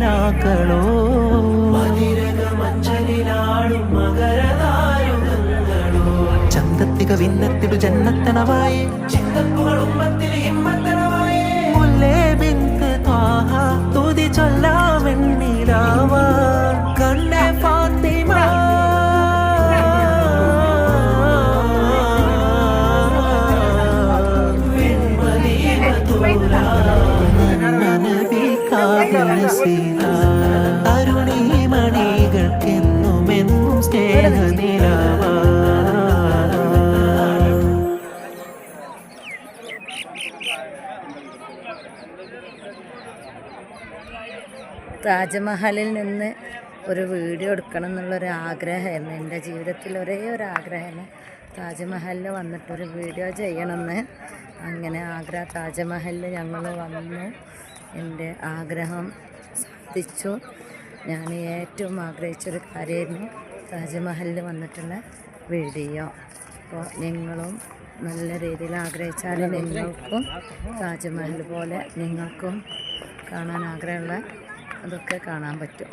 കിനാക്കളോ മതിരകമഞ്ചലിലാടും മകരതാരുകളോ ചന്തത്തിക വിന്നത്തിടു ജന്നത്തണവായേ ചിന്തപ്പുകൾ ഉമ്മത്തിൽ ഹിമ്മത്തണവായേ മുല്ലേ ബിന്ത് ത്വാഹ തുതി ചൊല്ലാമെന്നിലാവ കണ്ണേ ഫാത്തിമ അരുണിമണികൾക്കെന്നുമെന്നും സ്നേഹനിലാവ താജ്മഹലിൽ നിന്ന് ഒരു വീഡിയോ എടുക്കണം എന്നുള്ളൊരു ആഗ്രഹമായിരുന്നു. എൻ്റെ ജീവിതത്തിൽ ഒരേ ഒരു ആഗ്രഹമാണ് താജ്മഹലിൽ വന്നിട്ടൊരു വീഡിയോ ചെയ്യണമെന്ന്. അങ്ങനെ താജ്മഹലിൽ ഞങ്ങൾ വന്നു. എൻ്റെ ആഗ്രഹം സാധിച്ചു. ഞാൻ ഏറ്റവും ആഗ്രഹിച്ചൊരു കാര്യമായിരുന്നു താജ്മഹലിൽ വന്നിട്ടുള്ള വീഡിയോ. അപ്പോൾ നിങ്ങളും നല്ല രീതിയിൽ ആഗ്രഹിച്ചാൽ നിങ്ങൾക്കും താജ്മഹൽ പോലെ നിങ്ങൾക്കും കാണാൻ ആഗ്രഹമുള്ള അതൊക്കെ കാണാൻ പറ്റും.